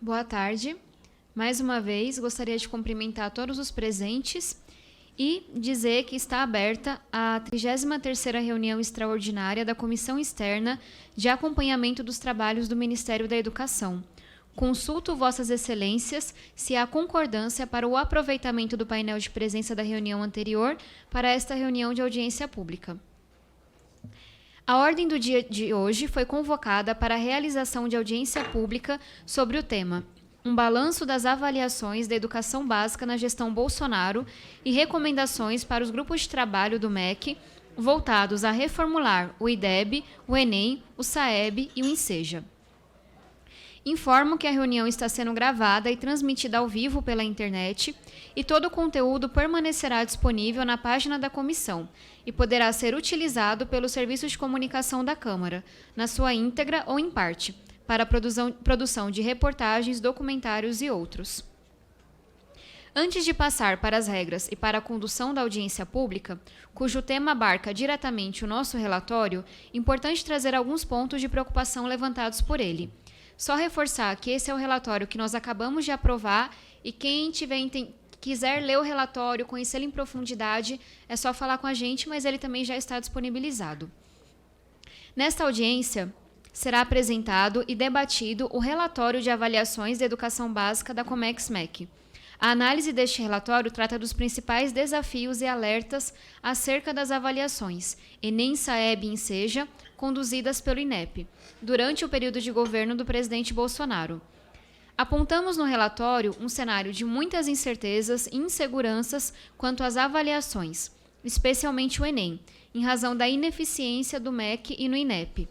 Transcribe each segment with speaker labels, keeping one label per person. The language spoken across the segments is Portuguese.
Speaker 1: Boa tarde. Mais uma vez, gostaria de cumprimentar todos os presentes e dizer que está aberta a 33ª reunião extraordinária da Comissão Externa de Acompanhamento dos Trabalhos do Ministério da Educação. Consulto Vossas Excelências se há concordância para o aproveitamento do painel de presença da reunião anterior para esta reunião de audiência pública. A ordem do dia de hoje foi convocada para a realização de audiência pública sobre o tema Um balanço das avaliações da educação básica na gestão Bolsonaro e recomendações para os grupos de trabalho do MEC voltados a reformular o IDEB, o ENEM, o SAEB e o INSEJA. Informo que a reunião está sendo gravada e transmitida ao vivo pela internet e todo o conteúdo permanecerá disponível na página da comissão e poderá ser utilizado pelo Serviço de Comunicação da Câmara, na sua íntegra ou em parte, para a produção de reportagens, documentários e outros. Antes de passar para as regras e para a condução da audiência pública, cujo tema abarca diretamente o nosso relatório, importante trazer alguns pontos de preocupação levantados por ele. Só reforçar que esse é o relatório que nós acabamos de aprovar e quem quiser ler o relatório, conhecê-lo em profundidade, é só falar com a gente, mas ele também já está disponibilizado. Nesta audiência, será apresentado e debatido o relatório de avaliações da educação básica da Comex-MEC. A análise deste relatório trata dos principais desafios e alertas acerca das avaliações ENEM, SAEB e INSEJA, conduzidas pelo INEP, durante o período de governo do presidente Bolsonaro. Apontamos no relatório um cenário de muitas incertezas e inseguranças quanto às avaliações, especialmente o ENEM, em razão da ineficiência do MEC e no INEP,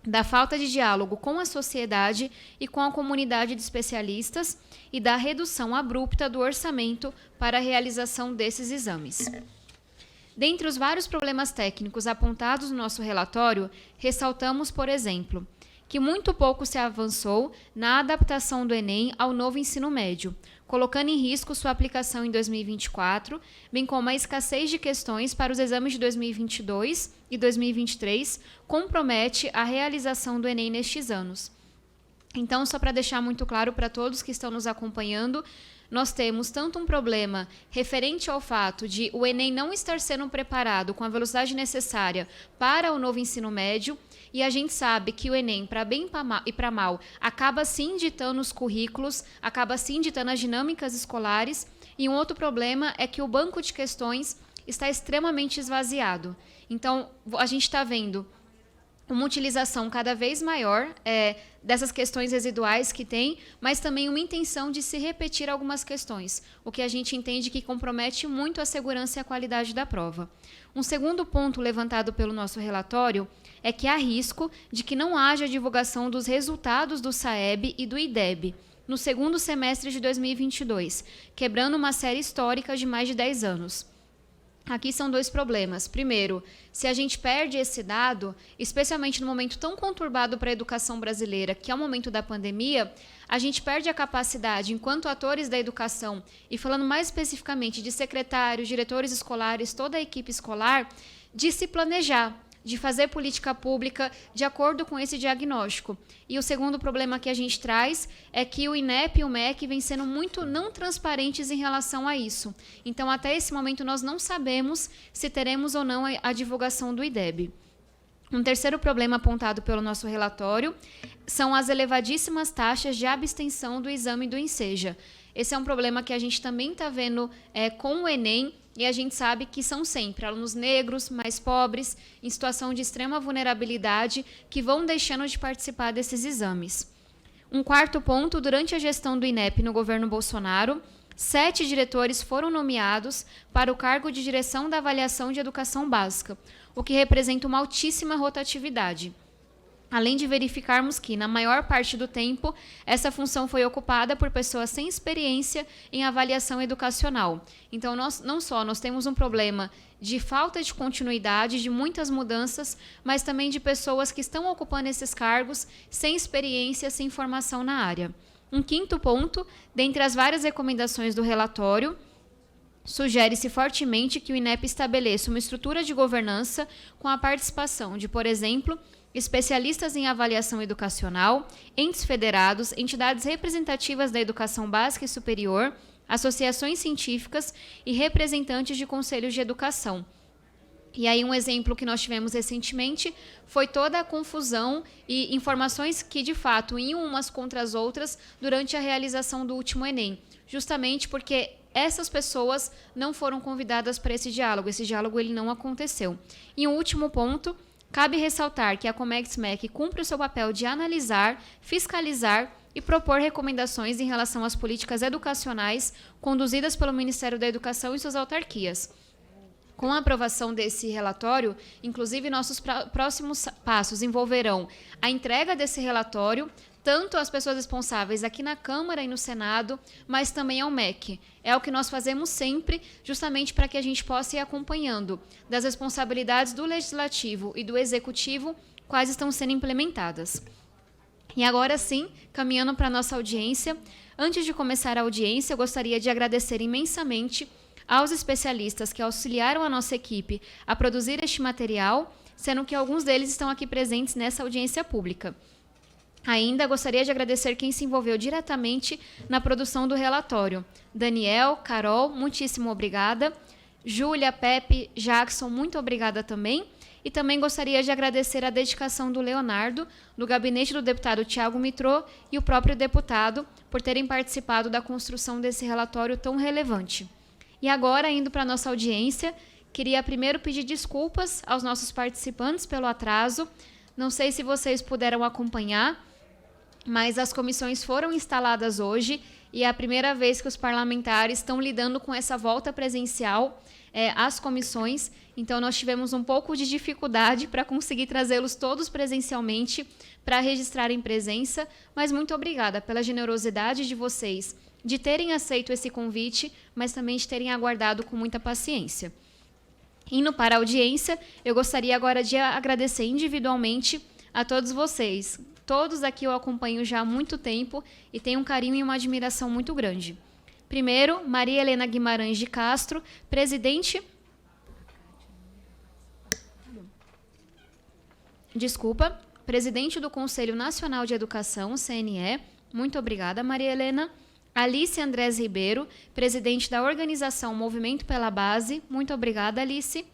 Speaker 1: da falta de diálogo com a sociedade e com a comunidade de especialistas e da redução abrupta do orçamento para a realização desses exames. Dentre os vários problemas técnicos apontados no nosso relatório, ressaltamos, por exemplo, que muito pouco se avançou na adaptação do ENEM ao novo ensino médio, colocando em risco sua aplicação em 2024, bem como a escassez de questões para os exames de 2022 e 2023 compromete a realização do ENEM nestes anos. Então, só para deixar muito claro para todos que estão nos acompanhando, nós temos tanto um problema referente ao fato de o ENEM não estar sendo preparado com a velocidade necessária para o novo ensino médio, e a gente sabe que o ENEM, para bem e para mal, acaba sim ditando os currículos, acaba sim ditando as dinâmicas escolares, e um outro problema é que o banco de questões está extremamente esvaziado. Então, a gente está vendo uma utilização cada vez maior dessas questões residuais que tem, mas também uma intenção de se repetir algumas questões, o que a gente entende que compromete muito a segurança e a qualidade da prova. Um segundo ponto levantado pelo nosso relatório é que há risco de que não haja divulgação dos resultados do SAEB e do IDEB no segundo semestre de 2022, quebrando uma série histórica de mais de 10 anos. Aqui são dois problemas. Primeiro, se a gente perde esse dado, especialmente no momento tão conturbado para a educação brasileira, que é o momento da pandemia, a gente perde a capacidade, enquanto atores da educação, e falando mais especificamente de secretários, diretores escolares, toda a equipe escolar, de se planejar, de fazer política pública de acordo com esse diagnóstico. E o segundo problema que a gente traz é que o INEP e o MEC vêm sendo muito não transparentes em relação a isso. Então, até esse momento, nós não sabemos se teremos ou não a divulgação do IDEB. Um terceiro problema apontado pelo nosso relatório são as elevadíssimas taxas de abstenção do exame do INSEJA. Esse é um problema que a gente também está vendo com o ENEM, e a gente sabe que são sempre alunos negros, mais pobres, em situação de extrema vulnerabilidade, que vão deixando de participar desses exames. Um quarto ponto, durante a gestão do INEP no governo Bolsonaro, 7 diretores foram nomeados para o cargo de direção da avaliação de educação básica, o que representa uma altíssima rotatividade. Além de verificarmos que, na maior parte do tempo, essa função foi ocupada por pessoas sem experiência em avaliação educacional. Então, nós temos um problema de falta de continuidade, de muitas mudanças, mas também de pessoas que estão ocupando esses cargos sem experiência, sem formação na área. Um quinto ponto, dentre as várias recomendações do relatório, Sugere-se fortemente que o INEP estabeleça uma estrutura de governança com a participação de, por exemplo, especialistas em avaliação educacional, entes federados, entidades representativas da educação básica e superior, associações científicas e representantes de conselhos de educação. E aí um exemplo que nós tivemos recentemente foi toda a confusão e informações que, de fato, iam umas contra as outras durante a realização do último Enem, justamente porque essas pessoas não foram convidadas para esse diálogo ele não aconteceu. E um último ponto, cabe ressaltar que a Comexmec cumpre o seu papel de analisar, fiscalizar e propor recomendações em relação às políticas educacionais conduzidas pelo Ministério da Educação e suas autarquias. Com a aprovação desse relatório, inclusive, nossos próximos passos envolverão a entrega desse relatório, tanto às pessoas responsáveis aqui na Câmara e no Senado, mas também ao MEC. É o que nós fazemos sempre, justamente para que a gente possa ir acompanhando das responsabilidades do Legislativo e do Executivo, quais estão sendo implementadas. E agora sim, caminhando para a nossa audiência, antes de começar a audiência, eu gostaria de agradecer imensamente aos especialistas que auxiliaram a nossa equipe a produzir este material, sendo que alguns deles estão aqui presentes nessa audiência pública. Ainda gostaria de agradecer quem se envolveu diretamente na produção do relatório. Daniel, Carol, muitíssimo obrigada. Júlia, Pepe, Jackson, muito obrigada também. E também gostaria de agradecer a dedicação do Leonardo, do gabinete do deputado Tiago Mitrô e o próprio deputado por terem participado da construção desse relatório tão relevante. E agora, indo para a nossa audiência, queria primeiro pedir desculpas aos nossos participantes pelo atraso. Não sei se vocês puderam acompanhar, mas as comissões foram instaladas hoje e é a primeira vez que os parlamentares estão lidando com essa volta presencial às comissões. Então, nós tivemos um pouco de dificuldade para conseguir trazê-los todos presencialmente para registrarem presença, mas muito obrigada pela generosidade de vocês de terem aceito esse convite, mas também de terem aguardado com muita paciência. Indo para a audiência, eu gostaria agora de agradecer individualmente a todos vocês. Todos aqui eu acompanho já há muito tempo e tenho um carinho e uma admiração muito grande. Primeiro, Maria Helena Guimarães de Castro, presidente do Conselho Nacional de Educação, CNE. Muito obrigada, Maria Helena. Alice Andrés Ribeiro, presidente da organização Movimento pela Base. Muito obrigada, Alice.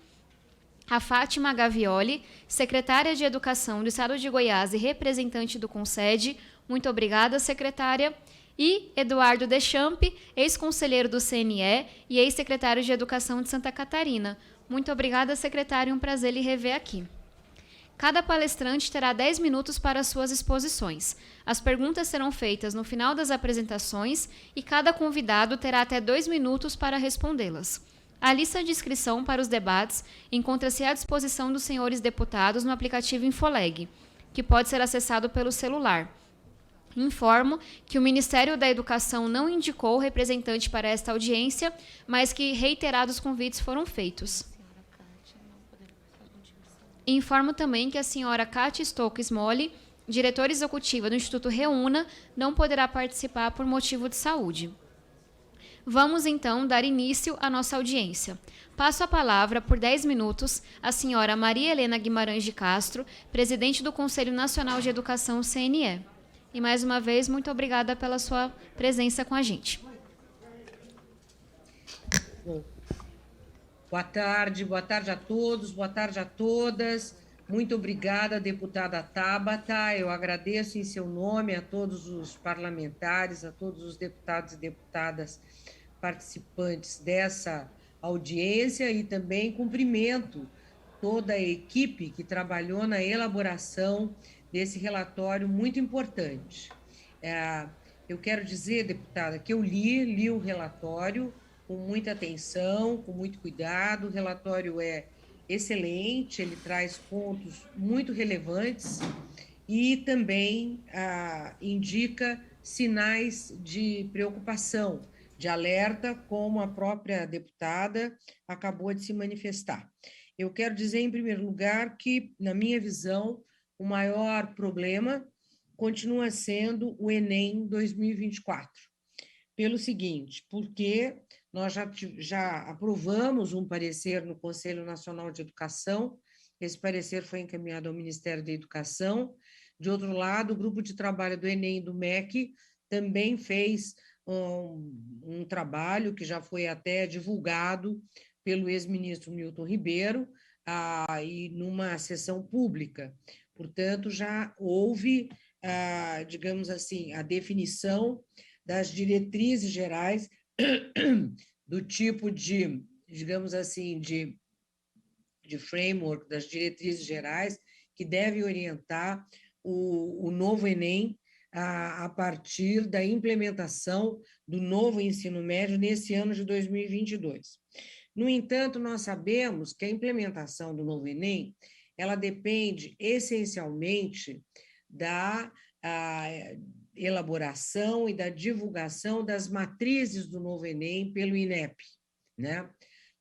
Speaker 1: A Fátima Gavioli, secretária de Educação do Estado de Goiás e representante do Concede. Muito obrigada, secretária. E Eduardo Deschamps, ex-conselheiro do CNE e ex-secretário de Educação de Santa Catarina. Muito obrigada, secretário. Um prazer lhe rever aqui. Cada palestrante terá 10 minutos para suas exposições. As perguntas serão feitas no final das apresentações e cada convidado terá até 2 minutos para respondê-las. A lista de inscrição para os debates encontra-se à disposição dos senhores deputados no aplicativo Infoleg, que pode ser acessado pelo celular. Informo que o Ministério da Educação não indicou representante para esta audiência, mas que reiterados convites foram feitos. Informo também que a senhora Kátia Stokes Molly, diretora executiva do Instituto Reúna, não poderá participar por motivo de saúde. Vamos, então, dar início à nossa audiência. Passo a palavra, por 10 minutos, à senhora Maria Helena Guimarães de Castro, presidente do Conselho Nacional de Educação, CNE. E, mais uma vez, muito obrigada pela sua presença com a gente.
Speaker 2: Bom. Boa tarde a todos, boa tarde a todas. Muito obrigada, deputada Tabata. Eu agradeço em seu nome a todos os parlamentares, a todos os deputados e deputadas participantes dessa audiência e também cumprimento toda a equipe que trabalhou na elaboração desse relatório muito importante. Eu quero dizer, deputada, que eu li o relatório com muita atenção, com muito cuidado. O relatório é excelente, ele traz pontos muito relevantes e também indica sinais de preocupação, de alerta, como a própria deputada acabou de se manifestar. Eu quero dizer, em primeiro lugar, que, na minha visão, o maior problema continua sendo o Enem 2024. pelo seguinte, porque nós já aprovamos um parecer no Conselho Nacional de Educação, esse parecer foi encaminhado ao Ministério da Educação. De outro lado, o grupo de trabalho do Enem e do MEC também fez um trabalho que já foi até divulgado pelo ex-ministro Milton Ribeiro, e numa sessão pública. Portanto, já houve, digamos assim, a definição das diretrizes gerais do tipo de, digamos assim, de framework, das diretrizes gerais que devem orientar o novo Enem a partir da implementação do novo ensino médio nesse ano de 2022. No entanto, nós sabemos que a implementação do novo Enem, ela depende essencialmente da elaboração e da divulgação das matrizes do novo Enem pelo INEP, né?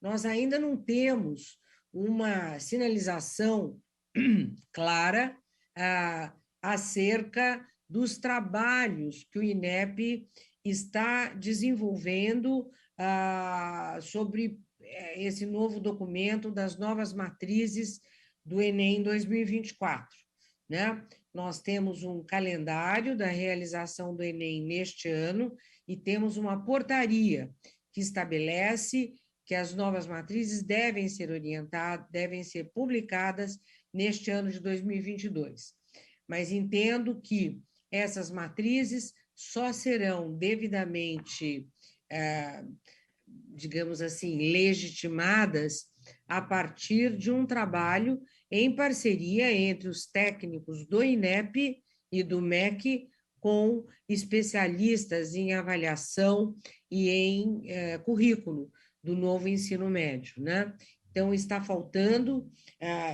Speaker 2: Nós ainda não temos uma sinalização clara acerca dos trabalhos que o INEP está desenvolvendo sobre esse novo documento das novas matrizes do Enem 2024, né? Nós temos um calendário da realização do Enem neste ano e temos uma portaria que estabelece que as novas matrizes devem ser orientadas, devem ser publicadas neste ano de 2022. Mas entendo que essas matrizes só serão devidamente, digamos assim, legitimadas a partir de um trabalho em parceria entre os técnicos do INEP e do MEC com especialistas em avaliação e em currículo do novo ensino médio, né? Então, está faltando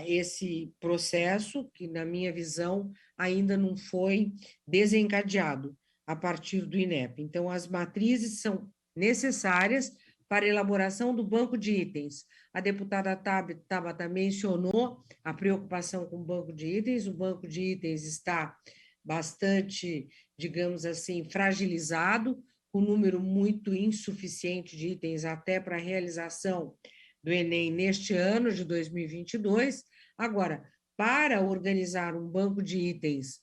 Speaker 2: esse processo, que, na minha visão, ainda não foi desencadeado a partir do INEP. Então, as matrizes são necessárias para a elaboração do banco de itens. A deputada Tabata mencionou a preocupação com o banco de itens. O banco de itens está bastante, digamos assim, fragilizado, com um número muito insuficiente de itens até para a realização do Enem neste ano de 2022. Agora, para organizar um banco de itens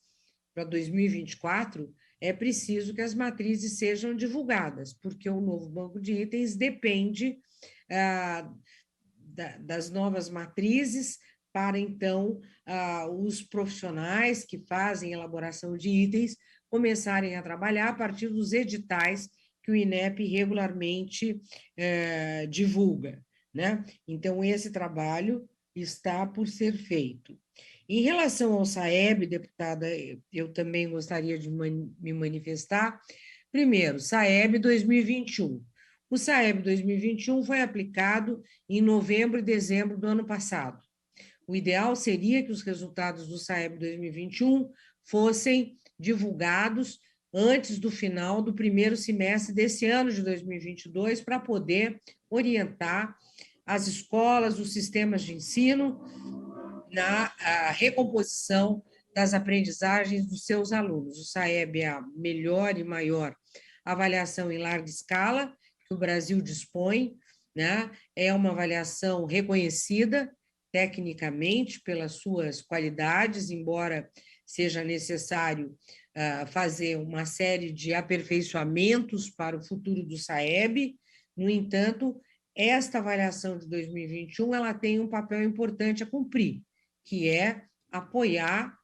Speaker 2: para 2024, é preciso que as matrizes sejam divulgadas, porque o novo banco de itens depende das novas matrizes para, então, os profissionais que fazem elaboração de itens começarem a trabalhar a partir dos editais que o INEP regularmente divulga, né? Então, esse trabalho está por ser feito. Em relação ao SAEB, deputada, eu também gostaria de me manifestar. Primeiro, SAEB 2021. O SAEB 2021 foi aplicado em novembro e dezembro do ano passado. O ideal seria que os resultados do SAEB 2021 fossem divulgados antes do final do primeiro semestre desse ano de 2022, para poder orientar as escolas, os sistemas de ensino na recomposição das aprendizagens dos seus alunos. O SAEB é a melhor e maior avaliação em larga escala que o Brasil dispõe, né? É uma avaliação reconhecida tecnicamente pelas suas qualidades, embora seja necessário fazer uma série de aperfeiçoamentos para o futuro do SAEB. No entanto, esta avaliação de 2021 ela tem um papel importante a cumprir, que é apoiar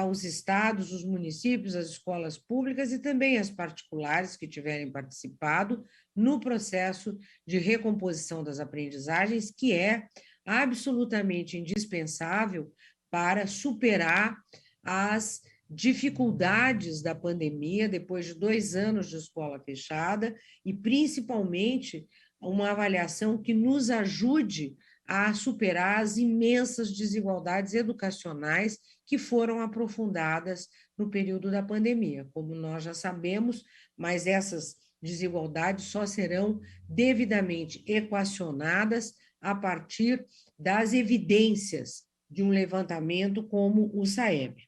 Speaker 2: os estados, os municípios, as escolas públicas e também as particulares que tiverem participado no processo de recomposição das aprendizagens, que é absolutamente indispensável para superar as dificuldades da pandemia, depois de 2 anos de escola fechada, e principalmente uma avaliação que nos ajude a superar as imensas desigualdades educacionais que foram aprofundadas no período da pandemia. Como nós já sabemos, mas essas desigualdades só serão devidamente equacionadas a partir das evidências de um levantamento como o SAEB.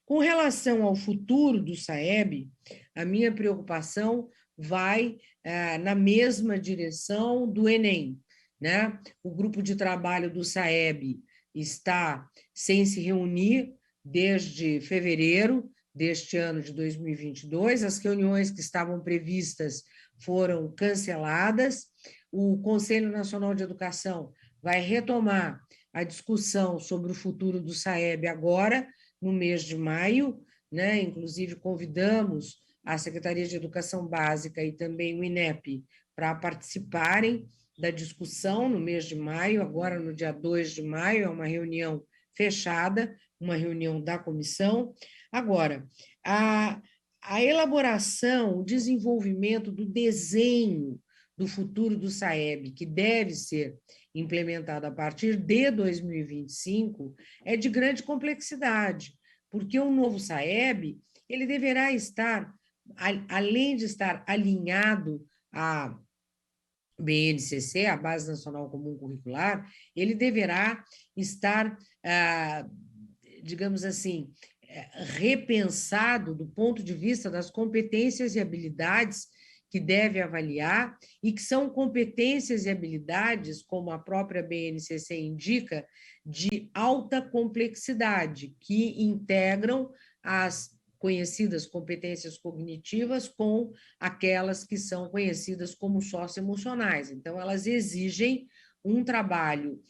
Speaker 2: Com relação ao futuro do SAEB, a minha preocupação vai na mesma direção do Enem, né? O grupo de trabalho do SAEB está sem se reunir desde fevereiro deste ano de 2022, as reuniões que estavam previstas foram canceladas, o Conselho Nacional de Educação vai retomar a discussão sobre o futuro do SAEB agora, no mês de maio, né? Inclusive convidamos a Secretaria de Educação Básica e também o INEP para participarem da discussão no mês de maio, agora no dia 2 de maio, é uma reunião fechada, uma reunião da comissão. Agora, a elaboração, o desenvolvimento do desenho do futuro do SAEB, que deve ser implementado a partir de 2025, é de grande complexidade, porque o novo SAEB, ele deverá estar, além de estar alinhado à BNCC, a Base Nacional Comum Curricular, ele deverá estar, digamos assim, repensado do ponto de vista das competências e habilidades que deve avaliar, e que são competências e habilidades, como a própria BNCC indica, de alta complexidade, que integram as conhecidas competências cognitivas com aquelas que são conhecidas como socioemocionais. Então, elas exigem um trabalho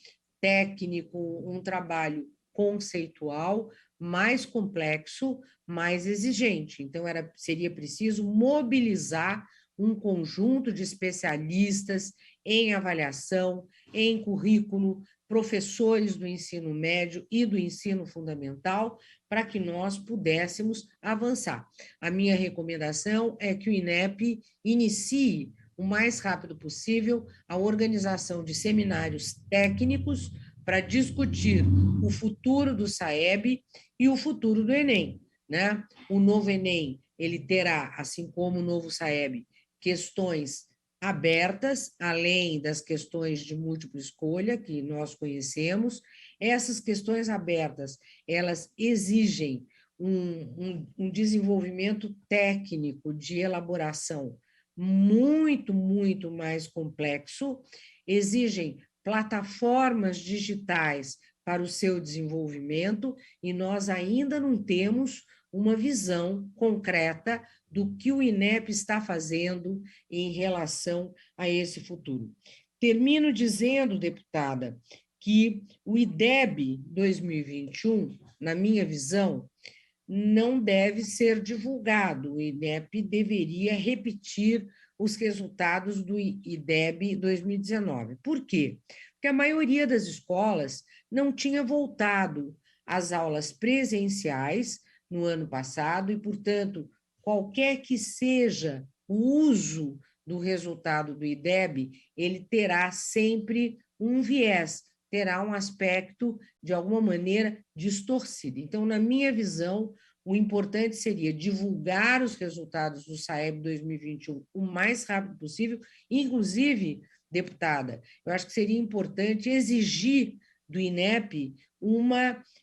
Speaker 2: técnico, um trabalho conceitual mais complexo, mais exigente. Então, seria preciso mobilizar um conjunto de especialistas em avaliação, em currículo, professores do ensino médio e do ensino fundamental, para que nós pudéssemos avançar. A minha recomendação é que o INEP inicie o mais rápido possível a organização de seminários técnicos para discutir o futuro do SAEB e o futuro do Enem, né? O novo Enem, ele terá, assim como o novo SAEB, questões abertas, além das questões de múltipla escolha, que nós conhecemos. Essas questões abertas, elas exigem um desenvolvimento técnico de elaboração muito, muito mais complexo, exigem plataformas digitais para o seu desenvolvimento, e nós ainda não temos uma visão concreta do que o INEP está fazendo em relação a esse futuro. Termino dizendo, deputada, que o IDEB 2021, na minha visão, não deve ser divulgado. O INEP deveria repetir os resultados do IDEB 2019. Por quê? Porque a maioria das escolas não tinha voltado às aulas presenciais no ano passado e, portanto, qualquer que seja o uso do resultado do IDEB, ele terá sempre um viés, terá um aspecto, de alguma maneira, distorcido. Então, na minha visão, o importante seria divulgar os resultados do SAEB 2021 o mais rápido possível, inclusive, deputada, eu acho que seria importante exigir do INEP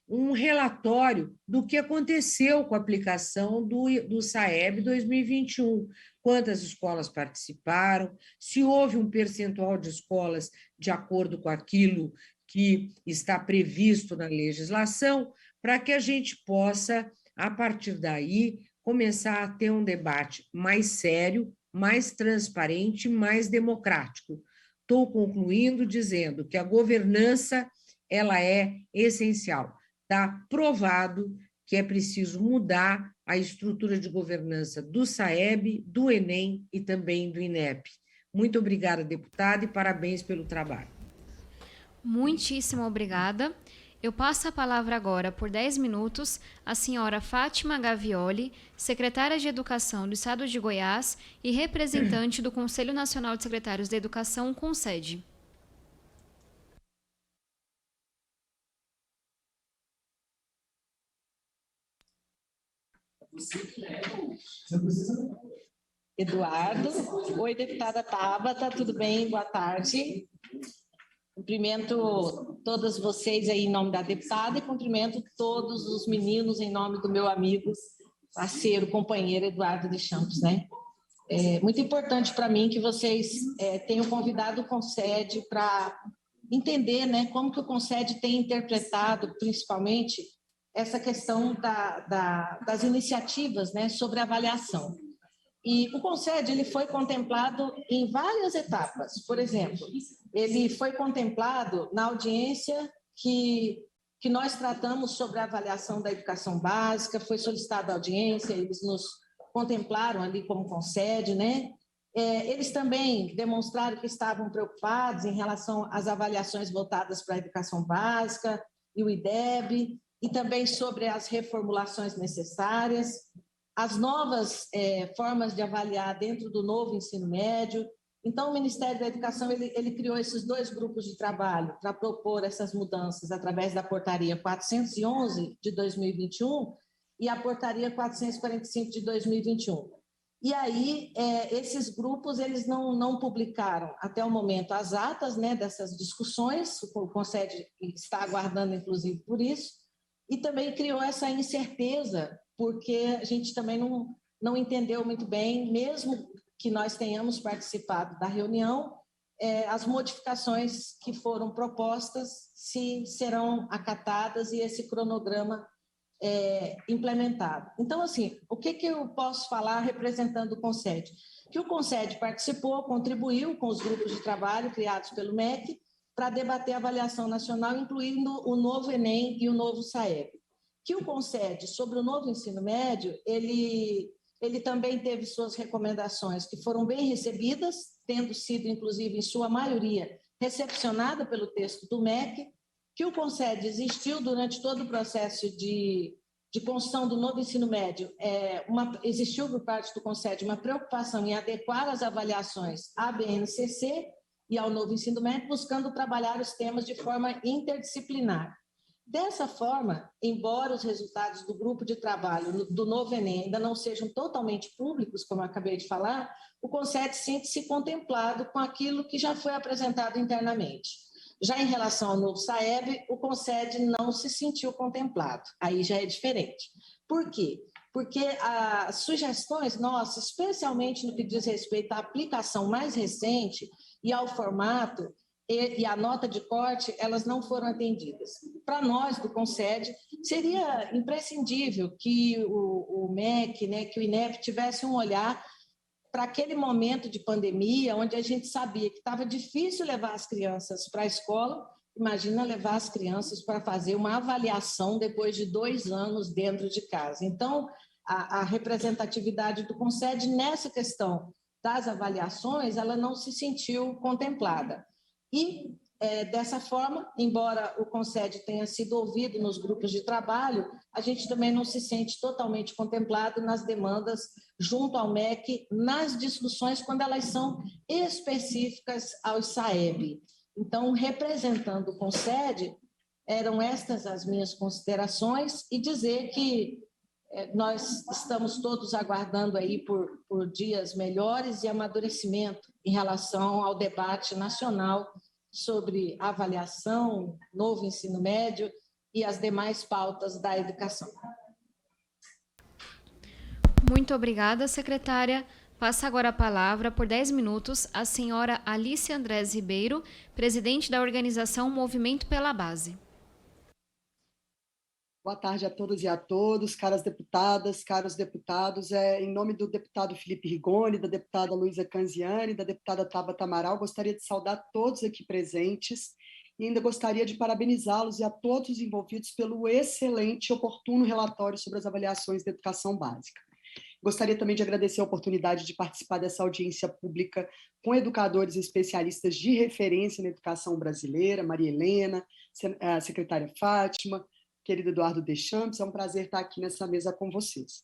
Speaker 2: um relatório do que aconteceu com a aplicação do SAEB 2021, quantas escolas participaram, se houve um percentual de escolas de acordo com aquilo que está previsto na legislação, para que a gente possa, a partir daí, começar a ter um debate mais sério, mais transparente, mais democrático. Estou concluindo dizendo que a governança ela é essencial. Está provado que é preciso mudar a estrutura de governança do SAEB, do Enem e também do INEP. Muito obrigada, deputada, e parabéns pelo trabalho.
Speaker 1: Muitíssimo obrigada. Eu passo a palavra agora, por 10 minutos, à senhora Fátima Gavioli, secretária de Educação do Estado de Goiás e representante do Conselho Nacional de Secretários de Educação, CONSED.
Speaker 3: Eduardo. Oi, deputada Tabata, tudo bem? Boa tarde. Cumprimento todas vocês aí em nome da deputada e cumprimento todos os meninos em nome do meu amigo, parceiro, companheiro Eduardo de Campos, né? É muito importante para mim que vocês tenham convidado o Concede para entender, né, como que o Concede tem interpretado, principalmente, essa questão das iniciativas, né, sobre avaliação. E o Concede ele foi contemplado em várias etapas. Por exemplo, ele foi contemplado na audiência que nós tratamos sobre a avaliação da educação básica, foi solicitada a audiência, eles nos contemplaram ali como Concede, né? Eles também demonstraram que estavam preocupados em relação às avaliações voltadas para a educação básica e o IDEB, e também sobre as reformulações necessárias, as novas formas de avaliar dentro do novo ensino médio. Então, o Ministério da Educação ele criou esses 2 grupos de trabalho para propor essas mudanças através da Portaria 411 de 2021 e a Portaria 445 de 2021. E aí, esses grupos eles não publicaram até o momento as atas, né, dessas discussões, o Concede está aguardando, inclusive, por isso, e também criou essa incerteza, porque a gente também não entendeu muito bem, mesmo que nós tenhamos participado da reunião, as modificações que foram propostas, se serão acatadas e esse cronograma implementado. Então, assim, o que eu posso falar representando o Concede? Que o Concede participou, contribuiu com os grupos de trabalho criados pelo MEC para debater a avaliação nacional, incluindo o novo Enem e o novo SAEB. Que o Concede, sobre o novo ensino médio, ele também teve suas recomendações que foram bem recebidas, tendo sido, inclusive, em sua maioria, recepcionada pelo texto do MEC, que o Concede existiu durante todo o processo de construção do novo ensino médio, existiu por parte do Concede uma preocupação em adequar as avaliações à BNCC e ao novo ensino médio, buscando trabalhar os temas de forma interdisciplinar. Dessa forma, embora os resultados do grupo de trabalho do novo Enem ainda não sejam totalmente públicos, como eu acabei de falar, o Concede sente-se contemplado com aquilo que já foi apresentado internamente. Já em relação ao novo SAEB, o Concede não se sentiu contemplado. Aí já é diferente. Por quê? Porque as sugestões nossas, especialmente no que diz respeito à aplicação mais recente e ao formato e a nota de corte, elas não foram atendidas. Para nós, do Concede, seria imprescindível que o MEC, né, que o INEP tivesse um olhar para aquele momento de pandemia, onde a gente sabia que estava difícil levar as crianças para a escola. Imagina levar as crianças para fazer uma avaliação depois de 2 anos dentro de casa. Então, a representatividade do Concede nessa questão das avaliações, ela não se sentiu contemplada. E, dessa forma, embora o Concede tenha sido ouvido nos grupos de trabalho, a gente também não se sente totalmente contemplado nas demandas junto ao MEC, nas discussões quando elas são específicas ao SAEB. Então, representando o Concede, eram estas as minhas considerações e dizer que nós estamos todos aguardando aí por dias melhores e amadurecimento em relação ao debate nacional sobre avaliação, novo ensino médio e as demais pautas da educação.
Speaker 1: Muito obrigada, secretária. Passa agora a palavra, por 10 minutos, a senhora Alice Andrés Ribeiro, presidente da organização Movimento pela Base.
Speaker 4: Boa tarde a todas e a todos, caras deputadas, caros deputados. Em nome do deputado Felipe Rigoni, da deputada Luísa Canziani, da deputada Tabata Amaral, gostaria de saudar todos aqui presentes e ainda gostaria de parabenizá-los e a todos os envolvidos pelo excelente e oportuno relatório sobre as avaliações da educação básica. Gostaria também de agradecer a oportunidade de participar dessa audiência pública com educadores e especialistas de referência na educação brasileira, Maria Helena, a secretária Fátima, querido Eduardo Deschamps, é um prazer estar aqui nessa mesa com vocês.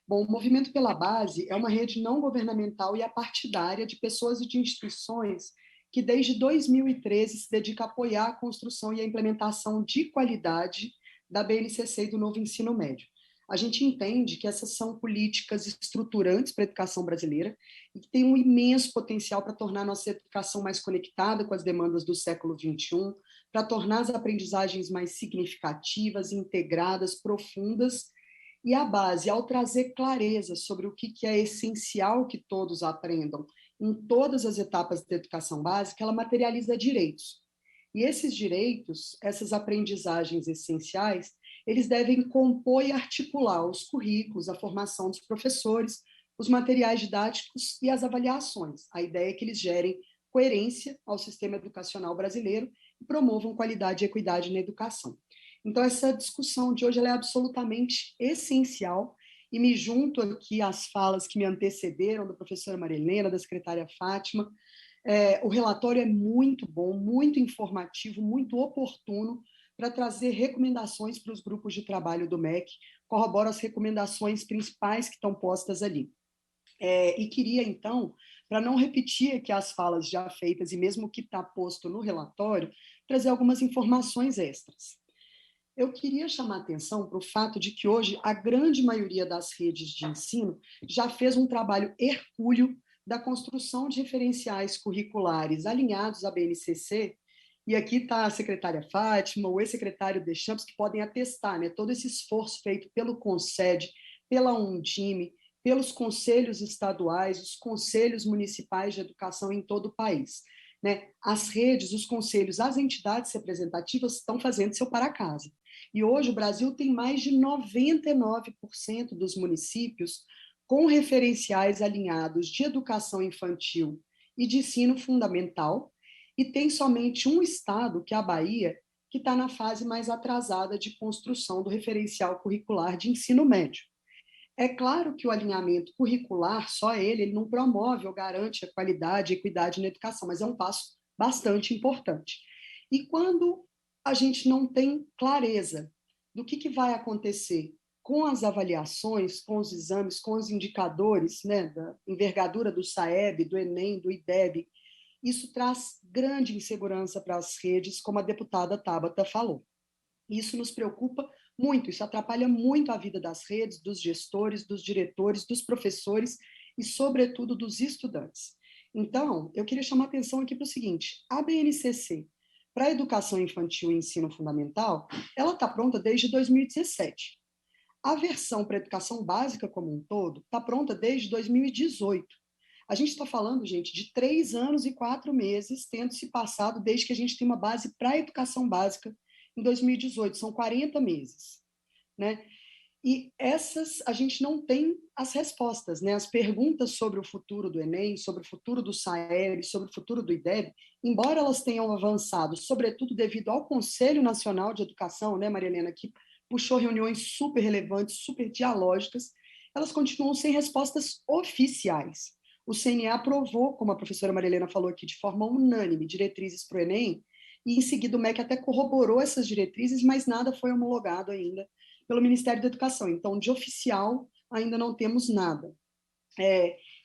Speaker 4: Bom, o Movimento pela Base é uma rede não governamental e apartidária de pessoas e de instituições que desde 2013 se dedica a apoiar a construção e a implementação de qualidade da BNCC e do novo ensino médio. A gente entende que essas são políticas estruturantes para a educação brasileira e que têm um imenso potencial para tornar a nossa educação mais conectada com as demandas do século XXI, para tornar as aprendizagens mais significativas, integradas, profundas E a base, ao trazer clareza sobre o que é essencial que todos aprendam em todas as etapas da educação básica, ela materializa direitos. E esses direitos, essas aprendizagens essenciais, eles devem compor e articular os currículos, a formação dos professores, os materiais didáticos e as avaliações. A ideia é que eles gerem coerência ao sistema educacional brasileiro e promovam qualidade e equidade na educação. Então, essa discussão de hoje ela é absolutamente essencial e me junto aqui às falas que me antecederam, da professora Maria Helena, da secretária Fátima. O relatório é muito bom, muito informativo, muito oportuno para trazer recomendações para os grupos de trabalho do MEC, corrobora as recomendações principais que estão postas ali. E queria, então, para não repetir aqui as falas já feitas e mesmo o que está posto no relatório, trazer algumas informações extras. Eu queria chamar a atenção para o fato de que hoje a grande maioria das redes de ensino já fez um trabalho hercúleo da construção de referenciais curriculares alinhados à BNCC, e aqui está a secretária Fátima, o ex-secretário Deschamps, que podem atestar, né, todo esse esforço feito pelo CONSED, pela Undime, pelos conselhos estaduais, os conselhos municipais de educação em todo o país. Né? As redes, os conselhos, as entidades representativas estão fazendo seu para casa. E hoje o Brasil tem mais de 99% dos municípios com referenciais alinhados de educação infantil e de ensino fundamental, e tem somente um estado, que é a Bahia, que está na fase mais atrasada de construção do referencial curricular de ensino médio. É claro que o alinhamento curricular, só ele não promove ou garante a qualidade e equidade na educação, mas é um passo bastante importante. E quando a gente não tem clareza do que vai acontecer com as avaliações, com os exames, com os indicadores, né, da envergadura do SAEB, do Enem, do IDEB, isso traz grande insegurança para as redes, como a deputada Tabata falou. Isso nos preocupa muito, isso atrapalha muito a vida das redes, dos gestores, dos diretores, dos professores e, sobretudo, dos estudantes. Então, eu queria chamar a atenção aqui para o seguinte: a BNCC, para a educação infantil e ensino fundamental, ela está pronta desde 2017. A versão para a educação básica como um todo está pronta desde 2018. A gente está falando, gente, de 3 anos e 4 meses tendo se passado desde que a gente tem uma base para a educação básica em 2018. São 40 meses. Né? E essas, a gente não tem as respostas, né? As perguntas sobre o futuro do Enem, sobre o futuro do SAEB, sobre o futuro do IDEB, embora elas tenham avançado, sobretudo devido ao Conselho Nacional de Educação, né, Maria Helena, que puxou reuniões super relevantes, super dialógicas, elas continuam sem respostas oficiais. O CNE aprovou, como a professora Maria Helena falou aqui, de forma unânime, diretrizes para o Enem, e em seguida o MEC até corroborou essas diretrizes, mas nada foi homologado ainda pelo Ministério da Educação. Então, de oficial, ainda não temos nada.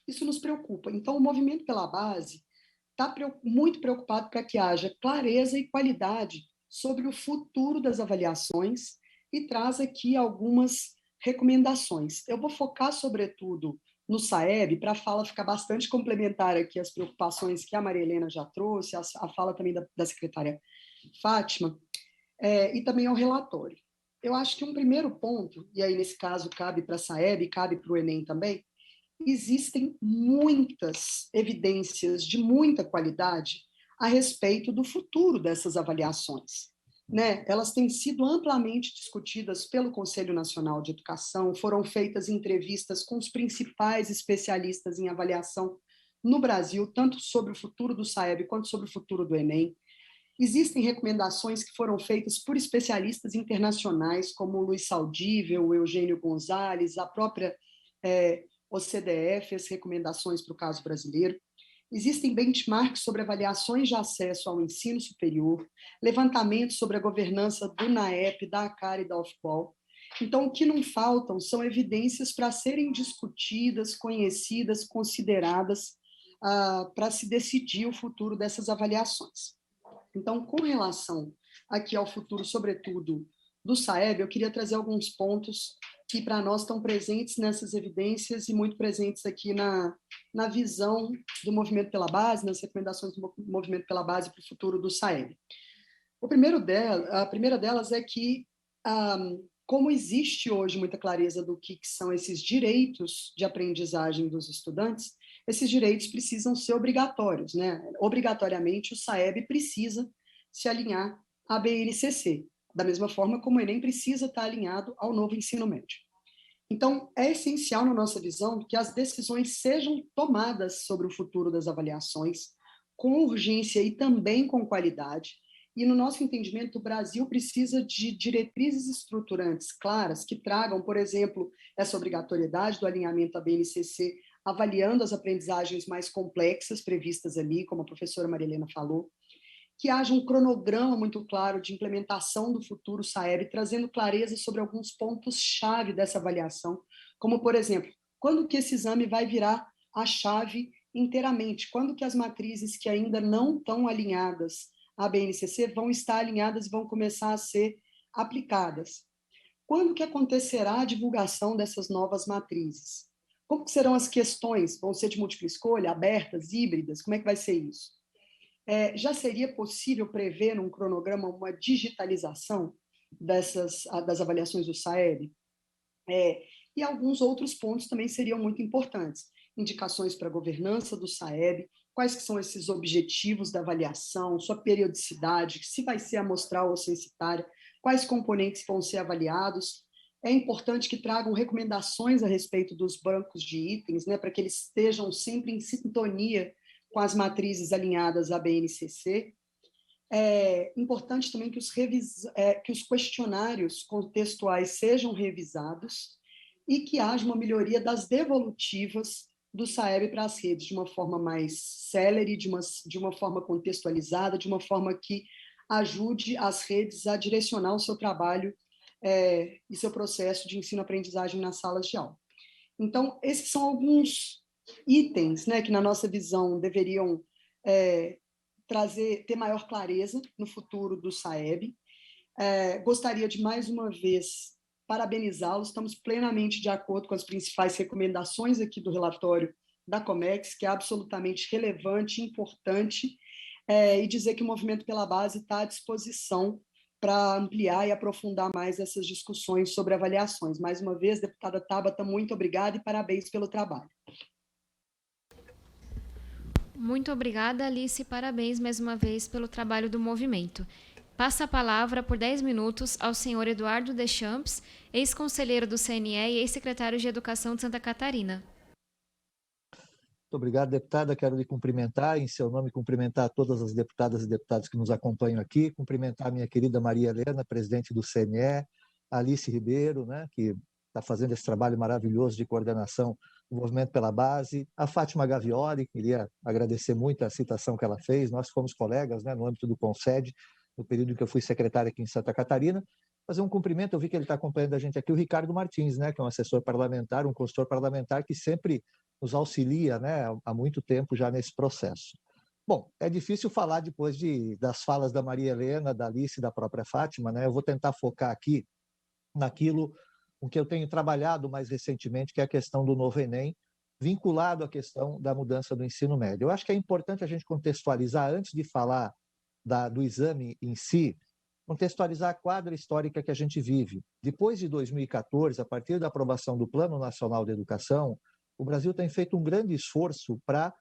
Speaker 4: Isso nos preocupa. Então, o Movimento pela Base está muito preocupado para que haja clareza e qualidade sobre o futuro das avaliações e traz aqui algumas recomendações. Eu vou focar, sobretudo, no SAEB, para a fala ficar bastante complementar aqui às preocupações que a Maria Helena já trouxe, a fala também da secretária Fátima, e também ao relatório. Eu acho que um primeiro ponto, e aí nesse caso cabe para a SAEB, cabe para o Enem também, existem muitas evidências de muita qualidade a respeito do futuro dessas avaliações. Né? Elas têm sido amplamente discutidas pelo Conselho Nacional de Educação, foram feitas entrevistas com os principais especialistas em avaliação no Brasil, tanto sobre o futuro do SAEB quanto sobre o futuro do Enem. Existem recomendações que foram feitas por especialistas internacionais, como o Luiz Saldível, o Eugênio Gonzalez, a própria OCDE fez recomendações para o caso brasileiro. Existem benchmarks sobre avaliações de acesso ao ensino superior, levantamentos sobre a governança do NAEP, da ACAR e da UFPOL. Então, o que não faltam são evidências para serem discutidas, conhecidas, consideradas, para se decidir o futuro dessas avaliações. Então, com relação aqui ao futuro, sobretudo, do SAEB, eu queria trazer alguns pontos que para nós estão presentes nessas evidências e muito presentes aqui na visão do Movimento pela Base, nas recomendações do Movimento pela Base para o futuro do SAEB. A primeira delas é que como existe hoje muita clareza do que são esses direitos de aprendizagem dos estudantes, esses direitos precisam ser obrigatórios, né? Obrigatoriamente, o SAEB precisa se alinhar à BNCC, da mesma forma como o Enem precisa estar alinhado ao novo ensino médio. Então, é essencial, na nossa visão, que as decisões sejam tomadas sobre o futuro das avaliações com urgência e também com qualidade. E, no nosso entendimento, o Brasil precisa de diretrizes estruturantes claras que tragam, por exemplo, essa obrigatoriedade do alinhamento à BNCC, avaliando as aprendizagens mais complexas previstas ali, como a professora Maria Helena falou, que haja um cronograma muito claro de implementação do futuro SAEB, trazendo clareza sobre alguns pontos-chave dessa avaliação, como, por exemplo, quando que esse exame vai virar a chave inteiramente, quando que as matrizes que ainda não estão alinhadas à BNCC vão estar alinhadas e vão começar a ser aplicadas. Quando que acontecerá a divulgação dessas novas matrizes? Como que serão as questões? Vão ser de múltipla escolha, abertas, híbridas? Como é que vai ser isso? Já seria possível prever num cronograma uma digitalização das avaliações do SAEB? E alguns outros pontos também seriam muito importantes. Indicações para a governança do SAEB, quais que são esses objetivos da avaliação, sua periodicidade, se vai ser amostral ou censitária, quais componentes vão ser avaliados. É importante que tragam recomendações a respeito dos bancos de itens, né, para que eles estejam sempre em sintonia com as matrizes alinhadas à BNCC. É importante também que os questionários contextuais sejam revisados e que haja uma melhoria das devolutivas do SAEB para as redes, de uma forma mais célere, de uma forma contextualizada, de uma forma que ajude as redes a direcionar o seu trabalho e seu processo de ensino-aprendizagem nas salas de aula. Então, esses são alguns itens, né, que, na nossa visão, deveriam ter maior clareza no futuro do SAEB. Gostaria de, mais uma vez, parabenizá-los. Estamos plenamente de acordo com as principais recomendações aqui do relatório da Comex, que é absolutamente relevante, importante, e dizer que o Movimento pela Base está à disposição para ampliar e aprofundar mais essas discussões sobre avaliações. Mais uma vez, deputada Tabata, muito obrigada e parabéns pelo trabalho.
Speaker 1: Muito obrigada, Alice, e parabéns mais uma vez pelo trabalho do movimento. Passa a palavra por 10 minutos ao senhor Eduardo Deschamps, ex-conselheiro do CNE e ex-secretário de Educação de Santa Catarina.
Speaker 5: Muito obrigado, deputada. Quero lhe cumprimentar, em seu nome, cumprimentar todas as deputadas e deputados que nos acompanham aqui, cumprimentar a minha querida Maria Helena, presidente do CNE, a Alice Ribeiro, né, que está fazendo esse trabalho maravilhoso de coordenação do Movimento pela Base, a Fátima Gavioli, queria agradecer muito a citação que ela fez, nós fomos colegas, né, no âmbito do CONSED, no período em que eu fui secretário aqui em Santa Catarina. Fazer um cumprimento, eu vi que ele está acompanhando a gente aqui, o Ricardo Martins, né, que é um assessor parlamentar, um consultor parlamentar que sempre nos auxilia, né, há muito tempo já nesse processo. Bom, é difícil falar depois das falas da Maria Helena, da Alice e da própria Fátima, né? Eu vou tentar focar aqui naquilo com que eu tenho trabalhado mais recentemente, que é a questão do novo Enem, vinculado à questão da mudança do ensino médio. Eu acho que é importante a gente contextualizar, antes de falar do exame em si, contextualizar a quadra histórica que a gente vive. Depois de 2014, a partir da aprovação do Plano Nacional de Educação, o Brasil tem feito um grande esforço para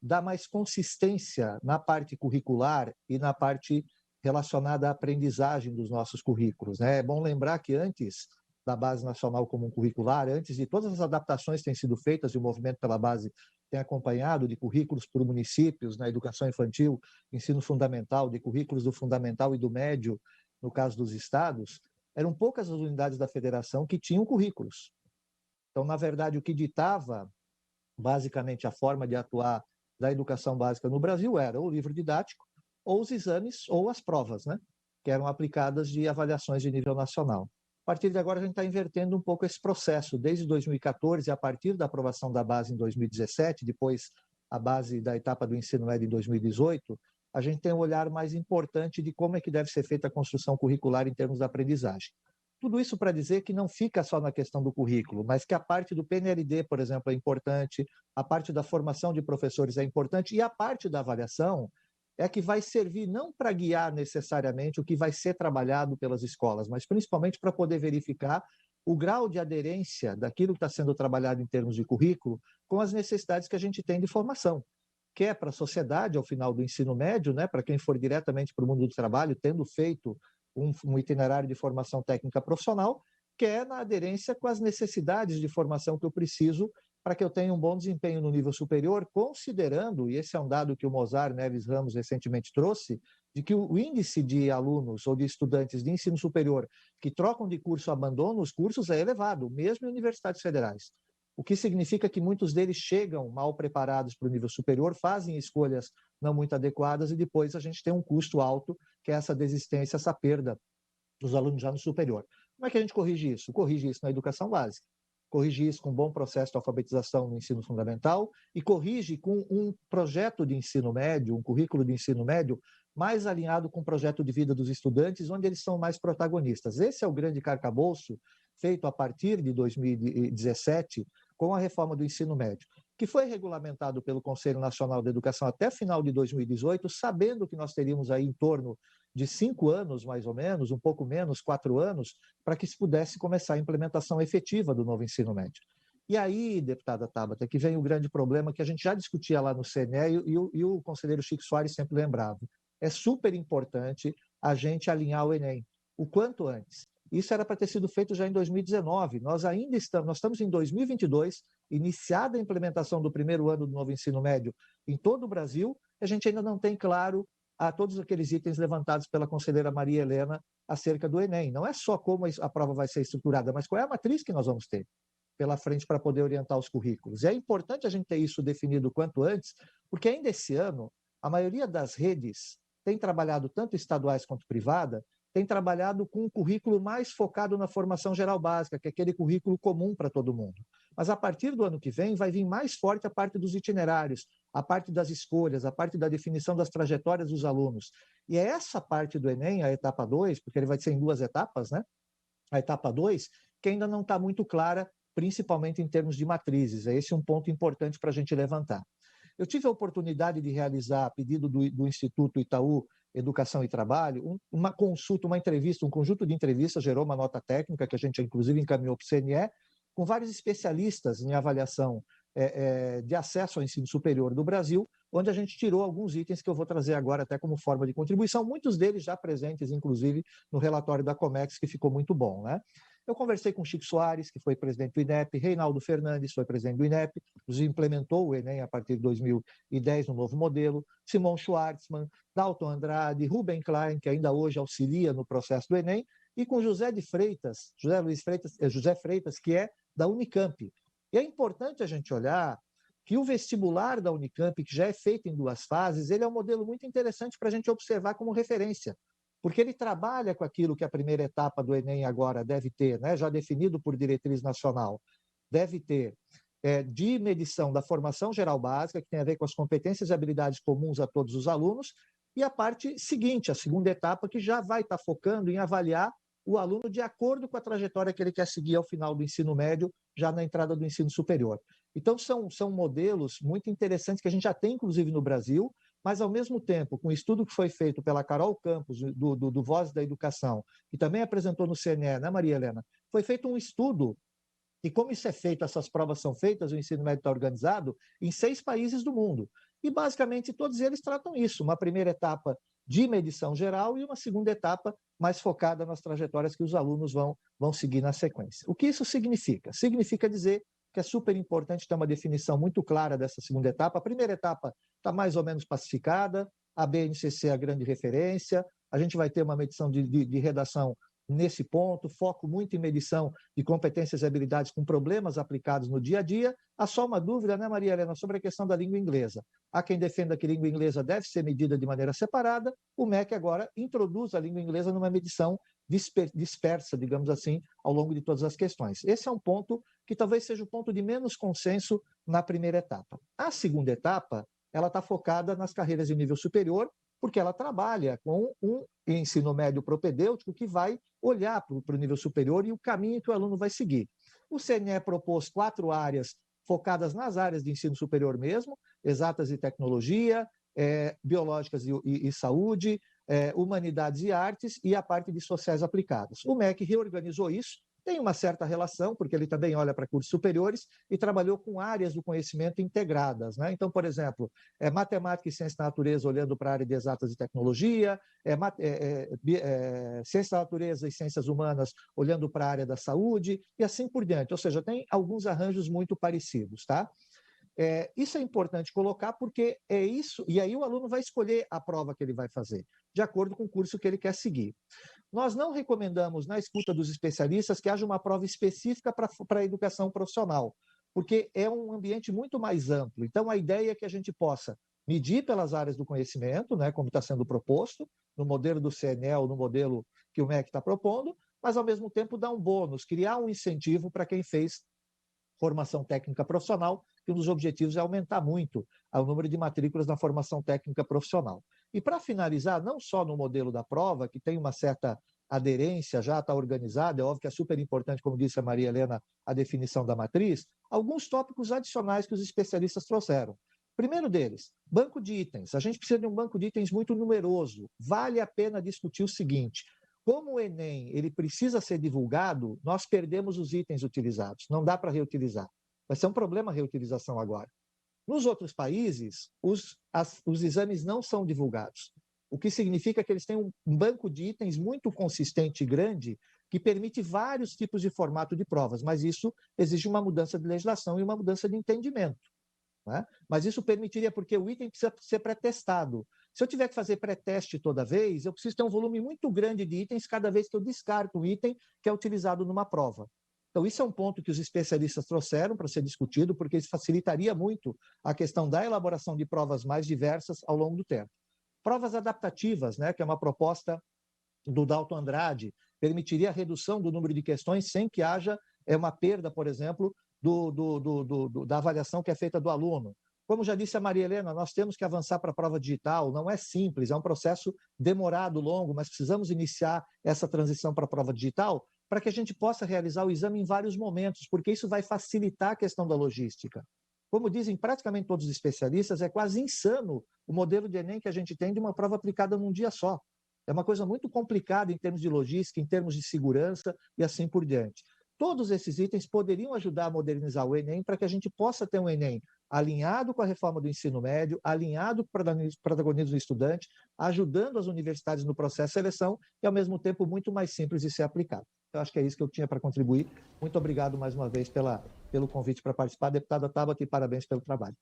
Speaker 5: dar mais consistência na parte curricular e na parte relacionada à aprendizagem dos nossos currículos, né? É bom lembrar que antes da Base Nacional Comum Curricular, antes de todas as adaptações que têm sido feitas e o Movimento pela Base tem acompanhado, de currículos por municípios na educação infantil, ensino fundamental, de currículos do fundamental e do médio, no caso dos estados, eram poucas as unidades da federação que tinham currículos. Então, na verdade, o que ditava basicamente a forma de atuar da educação básica no Brasil era o livro didático, ou os exames, ou as provas, né, que eram aplicadas de avaliações de nível nacional. A partir de agora, a gente está invertendo um pouco esse processo. Desde 2014, a partir da aprovação da base em 2017, depois a base da etapa do ensino médio em 2018, a gente tem um olhar mais importante de como é que deve ser feita a construção curricular em termos da aprendizagem. Tudo isso para dizer que não fica só na questão do currículo, mas que a parte do PNLD, por exemplo, é importante, a parte da formação de professores é importante e a parte da avaliação é que vai servir não para guiar necessariamente o que vai ser trabalhado pelas escolas, mas principalmente para poder verificar o grau de aderência daquilo que está sendo trabalhado em termos de currículo com as necessidades que a gente tem de formação, que é para a sociedade, ao final do ensino médio, né, para quem for diretamente para o mundo do trabalho, tendo feito um itinerário de formação técnica profissional, que é na aderência com as necessidades de formação que eu preciso para que eu tenha um bom desempenho no nível superior, considerando, e esse é um dado que o Mozart Neves Ramos recentemente trouxe, de que o índice de alunos ou de estudantes de ensino superior que trocam de curso ou abandonam os cursos é elevado, mesmo em universidades federais. O que significa que muitos deles chegam mal preparados para o nível superior, fazem escolhas não muito adequadas e depois a gente tem um custo alto, que é essa desistência, essa perda dos alunos já no superior. Como é que a gente corrige isso? Corrige isso na educação básica, corrige isso com um bom processo de alfabetização no ensino fundamental e corrige com um projeto de ensino médio, um currículo de ensino médio mais alinhado com o projeto de vida dos estudantes, onde eles são mais protagonistas. Esse é o grande arcabouço feito a partir de 2017 com a reforma do ensino médio, que foi regulamentado pelo Conselho Nacional de Educação até final de 2018, sabendo que nós teríamos aí em torno de 5 anos, mais ou menos, um pouco menos, 4 anos, para que se pudesse começar a implementação efetiva do novo ensino médio. E aí, deputada Tabata, que vem o grande problema que a gente já discutia lá no CNE e o conselheiro Chico Soares sempre lembrava. É super importante a gente alinhar o Enem o quanto antes. Isso era para ter sido feito já em 2019. Nós estamos em 2022, iniciada a implementação do primeiro ano do novo ensino médio em todo o Brasil, e a gente ainda não tem claro todos aqueles itens levantados pela conselheira Maria Helena acerca do Enem. Não é só como a prova vai ser estruturada, mas qual é a matriz que nós vamos ter pela frente para poder orientar os currículos. E é importante a gente ter isso definido o quanto antes, porque ainda esse ano, a maioria das redes tem trabalhado, tanto estaduais quanto privada, tem trabalhado com um currículo mais focado na formação geral básica, que é aquele currículo comum para todo mundo. Mas a partir do ano que vem, vai vir mais forte a parte dos itinerários, a parte das escolhas, a parte da definição das trajetórias dos alunos. E é essa parte do Enem, a etapa 2, porque ele vai ser em 2 etapas, né? A etapa 2, que ainda não está muito clara, principalmente em termos de matrizes. É esse um ponto importante para a gente levantar. Eu tive a oportunidade de realizar, a pedido do Instituto Itaú Educação e Trabalho, uma consulta, uma entrevista, um conjunto de entrevistas, gerou uma nota técnica, que a gente inclusive encaminhou para o CNE, com vários especialistas em avaliação de acesso ao ensino superior do Brasil, onde a gente tirou alguns itens que eu vou trazer agora até como forma de contribuição, muitos deles já presentes, inclusive, no relatório da Comex, que ficou muito bom, né? Eu conversei com Chico Soares, que foi presidente do INEP, Reinaldo Fernandes, foi presidente do INEP, implementou o Enem a partir de 2010 no novo modelo, Simon Schwartzman, Dalton Andrade, Ruben Klein, que ainda hoje auxilia no processo do Enem, e com José Freitas, que é da Unicamp. E é importante a gente olhar que o vestibular da Unicamp, que já é feito em 2 fases, ele é um modelo muito interessante para a gente observar como referência, porque ele trabalha com aquilo que a primeira etapa do Enem agora deve ter, né, já definido por diretriz nacional, deve ter de medição da formação geral básica, que tem a ver com as competências e habilidades comuns a todos os alunos, e a parte seguinte, a segunda etapa, que já vai estar focando em avaliar o aluno de acordo com a trajetória que ele quer seguir ao final do ensino médio, já na entrada do ensino superior. Então, são modelos muito interessantes que a gente já tem, inclusive, no Brasil, mas, ao mesmo tempo, com o estudo que foi feito pela Carol Campos, do Voz da Educação, que também apresentou no CNE, né, Maria Helena? Foi feito um estudo, e como isso é feito, essas provas são feitas, o ensino médio está organizado, em 6 países do mundo. E, basicamente, todos eles tratam isso, uma primeira etapa de medição geral e uma segunda etapa mais focada nas trajetórias que os alunos vão seguir na sequência. O que isso significa? Significa dizer que é super importante ter uma definição muito clara dessa segunda etapa. A primeira etapa está mais ou menos pacificada, a BNCC é a grande referência, a gente vai ter uma medição de redação nesse ponto, foco muito em medição de competências e habilidades com problemas aplicados no dia a dia. Há só uma dúvida, né, Maria Helena, sobre a questão da língua inglesa. Há quem defenda que a língua inglesa deve ser medida de maneira separada, o MEC agora introduz a língua inglesa numa medição dispersa, digamos assim, ao longo de todas as questões. Esse é um ponto que talvez seja o ponto de menos consenso na primeira etapa. A segunda etapa, ela está focada nas carreiras de nível superior, porque ela trabalha com um ensino médio propedêutico que vai olhar para o nível superior e o caminho que o aluno vai seguir. O CNE propôs 4 áreas focadas nas áreas de ensino superior mesmo, exatas e tecnologia, biológicas e saúde, humanidades e artes e a parte de sociais aplicadas. O MEC reorganizou isso, tem uma certa relação, porque ele também olha para cursos superiores e trabalhou com áreas do conhecimento integradas, né? Então, por exemplo, matemática e ciência da natureza olhando para a área de exatas e tecnologia, ciência da natureza e ciências humanas olhando para a área da saúde e assim por diante. Ou seja, tem alguns arranjos muito parecidos, tá? Isso é importante colocar porque é isso, e aí o aluno vai escolher a prova que ele vai fazer, de acordo com o curso que ele quer seguir. Nós não recomendamos, na escuta dos especialistas, que haja uma prova específica para a educação profissional, porque é um ambiente muito mais amplo. Então, a ideia é que a gente possa medir pelas áreas do conhecimento, né, como está sendo proposto, no modelo do CNEL, no modelo que o MEC está propondo, mas, ao mesmo tempo, dar um bônus, criar um incentivo para quem fez formação técnica profissional, que um dos objetivos é aumentar muito o número de matrículas na formação técnica profissional. E para finalizar, não só no modelo da prova, que tem uma certa aderência, já está organizada, é óbvio que é super importante, como disse a Maria Helena, a definição da matriz, alguns tópicos adicionais que os especialistas trouxeram. Primeiro deles, banco de itens. A gente precisa de um banco de itens muito numeroso. Vale a pena discutir o seguinte: como o Enem ele precisa ser divulgado, nós perdemos os itens utilizados, não dá para reutilizar. Vai ser um problema a reutilização agora. Nos outros países, os exames não são divulgados, o que significa que eles têm um banco de itens muito consistente e grande que permite vários tipos de formato de provas, mas isso exige uma mudança de legislação e uma mudança de entendimento, né? Mas isso permitiria, porque o item precisa ser pré-testado. Se eu tiver que fazer pré-teste toda vez, eu preciso ter um volume muito grande de itens cada vez que eu descarto um item que é utilizado numa prova. Então, isso é um ponto que os especialistas trouxeram para ser discutido, porque isso facilitaria muito a questão da elaboração de provas mais diversas ao longo do tempo. Provas adaptativas, né, que é uma proposta do Dalton Andrade, permitiria a redução do número de questões sem que haja uma perda, por exemplo, da avaliação que é feita do aluno. Como já disse a Maria Helena, nós temos que avançar para a prova digital, não é simples, é um processo demorado, longo, mas precisamos iniciar essa transição para a prova digital para que a gente possa realizar o exame em vários momentos, porque isso vai facilitar a questão da logística. Como dizem praticamente todos os especialistas, é quase insano o modelo de Enem que a gente tem de uma prova aplicada num dia só. É uma coisa muito complicada em termos de logística, em termos de segurança e assim por diante. Todos esses itens poderiam ajudar a modernizar o Enem para que a gente possa ter um Enem alinhado com a reforma do ensino médio, alinhado com o protagonismo do estudante, ajudando as universidades no processo de seleção e, ao mesmo tempo, muito mais simples de ser aplicado. Eu acho que é isso que eu tinha para contribuir. Muito obrigado mais uma vez pelo convite para participar. Deputada Tabata, e parabéns pelo trabalho.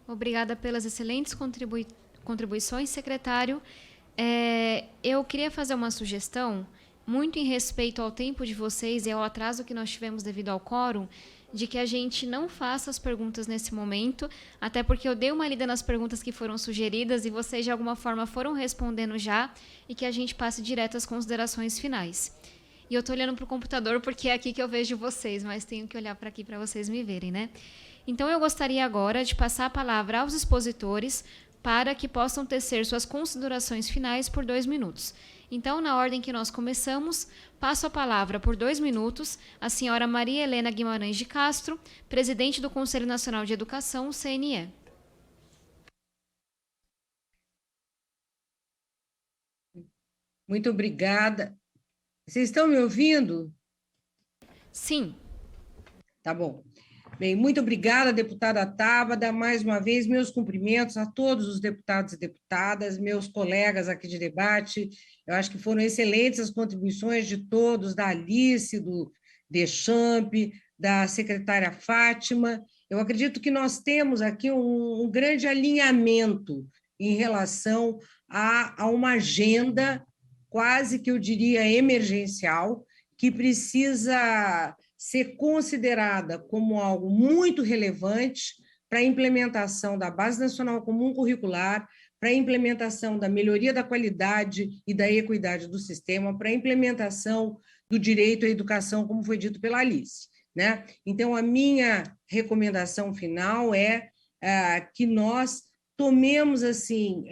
Speaker 1: Obrigada pelas excelentes contribuições, secretário. Eu queria fazer uma sugestão, muito em respeito ao tempo de vocês e ao atraso que nós tivemos devido ao quórum, de que a gente não faça as perguntas nesse momento, até porque eu dei uma lida nas perguntas que foram sugeridas e vocês, de alguma forma, foram respondendo já, e que a gente passe direto às considerações finais. E eu estou olhando para o computador porque é aqui que eu vejo vocês, mas tenho que olhar para aqui para vocês me verem, né? Então, eu gostaria agora de passar a palavra aos expositores para que possam tecer suas considerações finais por 2 minutos. Então, na ordem que nós começamos, passo a palavra por 2 minutos à senhora Maria Helena Guimarães de Castro, presidente do Conselho Nacional de Educação, CNE.
Speaker 2: Muito obrigada. Vocês estão me ouvindo?
Speaker 1: Sim.
Speaker 2: Tá bom. Bem, muito obrigada, deputada Tabata. Mais uma vez, meus cumprimentos a todos os deputados e deputadas, meus colegas aqui de debate. Eu acho que foram excelentes as contribuições de todos, da Alice, do Deschamps, da secretária Fátima. Eu acredito que nós temos aqui um grande alinhamento em relação a uma agenda quase que eu diria emergencial, que precisa ser considerada como algo muito relevante para a implementação da Base Nacional Comum Curricular, para a implementação da melhoria da qualidade e da equidade do sistema, para a implementação do direito à educação, como foi dito pela Alice, né? Então, a minha recomendação final é que nós tomemos assim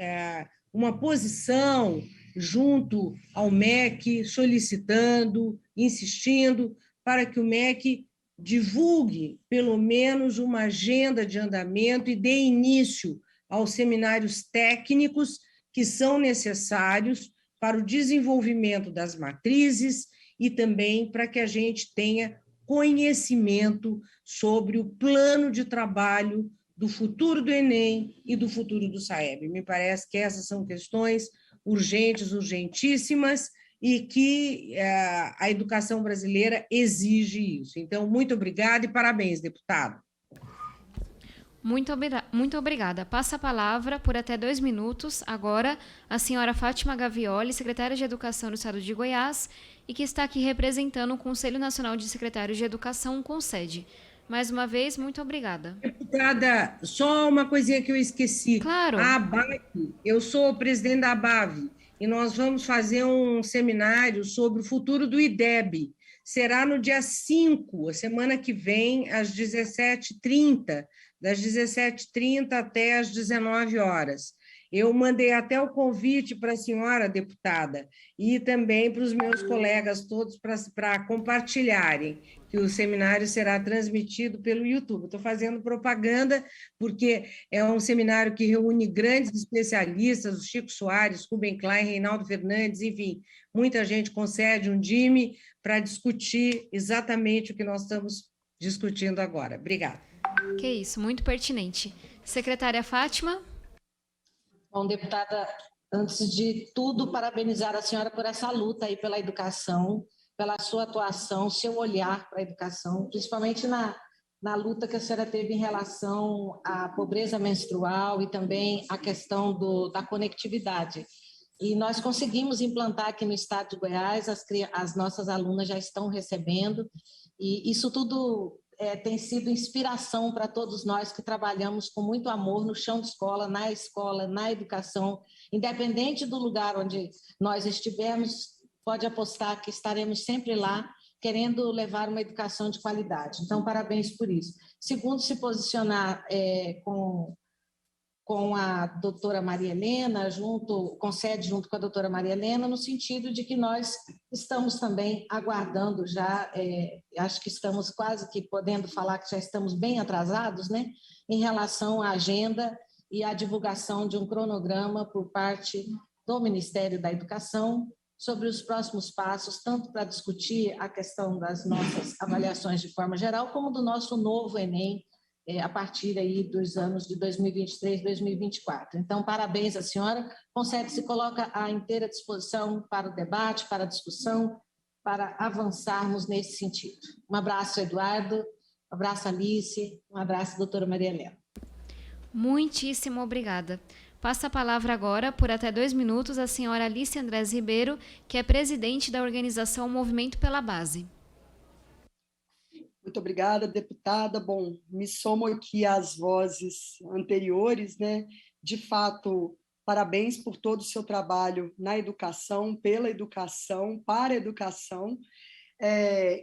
Speaker 2: uma posição junto ao MEC, solicitando, insistindo, para que o MEC divulgue, pelo menos, uma agenda de andamento e dê início aos seminários técnicos que são necessários para o desenvolvimento das matrizes e também para que a gente tenha conhecimento sobre o plano de trabalho do futuro do Enem e do futuro do SAEB. Me parece que essas são questões urgentes, urgentíssimas, e que a educação brasileira exige isso. Então, muito obrigada e parabéns, deputado.
Speaker 1: Muito obrigada. Passa a palavra, por até 2 minutos, agora, a senhora Fátima Gavioli, secretária de Educação do Estado de Goiás, e que está aqui representando o Conselho Nacional de Secretários de Educação, CONSED. Mais uma vez, muito obrigada.
Speaker 2: Deputada, só uma coisinha que eu esqueci.
Speaker 1: Claro.
Speaker 2: A ABAV, eu sou presidente da ABAV, e nós vamos fazer um seminário sobre o futuro do IDEB. Será no dia 5, a semana que vem, às 17h30, das 17h30 até às 19 horas. Eu mandei até o convite para a senhora, deputada, e também para os meus colegas todos para compartilharem, que o seminário será transmitido pelo YouTube. Estou fazendo propaganda, porque é um seminário que reúne grandes especialistas, o Chico Soares, Rubem Klein, Reinaldo Fernandes, enfim, muita gente concede um DIME para discutir exatamente o que nós estamos discutindo agora. Obrigada.
Speaker 1: Que isso, muito pertinente. Secretária Fátima?
Speaker 3: Bom, deputada, antes de tudo, parabenizar a senhora por essa luta aí pela educação, pela sua atuação, seu olhar para a educação, principalmente na luta que a senhora teve em relação à pobreza menstrual e também a questão da conectividade. E nós conseguimos implantar aqui no estado de Goiás, as nossas alunas já estão recebendo, e isso tudo tem sido inspiração para todos nós que trabalhamos com muito amor no chão de escola, na educação, independente do lugar onde nós estivermos, pode apostar que estaremos sempre lá, querendo levar uma educação de qualidade. Então, parabéns por isso. Segundo, se posicionar com a doutora Maria Helena, CONSED junto com a doutora Maria Helena, no sentido de que nós estamos também aguardando já, acho que estamos quase que podendo falar que já estamos bem atrasados, né, em relação à agenda e à divulgação de um cronograma por parte do Ministério da Educação sobre os próximos passos, tanto para discutir a questão das nossas avaliações de forma geral, como do nosso novo Enem, a partir aí dos anos de 2023, 2024. Então, parabéns à senhora. CONSED se coloca à inteira disposição para o debate, para a discussão, para avançarmos nesse sentido. Um abraço, Eduardo, um abraço, Alice, um abraço, doutora Maria Helena.
Speaker 1: Muitíssimo obrigada. Passa a palavra agora, por até 2 minutos, a senhora Alice Andrés Ribeiro, que é presidente da organização Movimento pela Base.
Speaker 4: Muito obrigada, deputada. Bom, me somo aqui às vozes anteriores, né? De fato, parabéns por todo o seu trabalho na educação, pela educação, para a educação.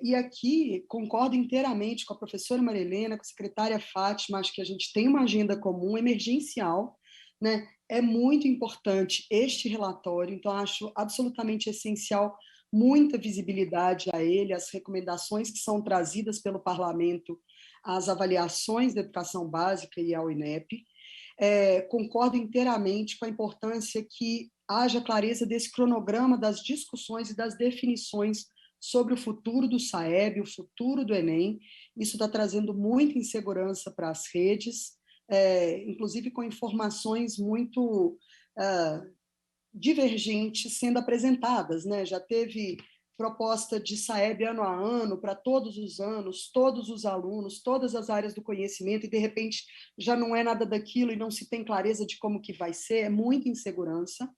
Speaker 4: E aqui concordo inteiramente com a professora Maria Helena, com a secretária Fátima, acho que a gente tem uma agenda comum, emergencial, né? É muito importante este relatório, então acho absolutamente essencial muita visibilidade a ele, as recomendações que são trazidas pelo Parlamento, as avaliações da educação básica e ao INEP. Concordo inteiramente com a importância que haja clareza desse cronograma das discussões e das definições sobre o futuro do SAEB, o futuro do Enem. Isso está trazendo muita insegurança para as redes, inclusive com informações muito divergentes sendo apresentadas, né? Já teve proposta de SAEB ano a ano, para todos os anos, todos os alunos, todas as áreas do conhecimento, e de repente já não é nada daquilo e não se tem clareza de como que vai ser, é muita insegurança.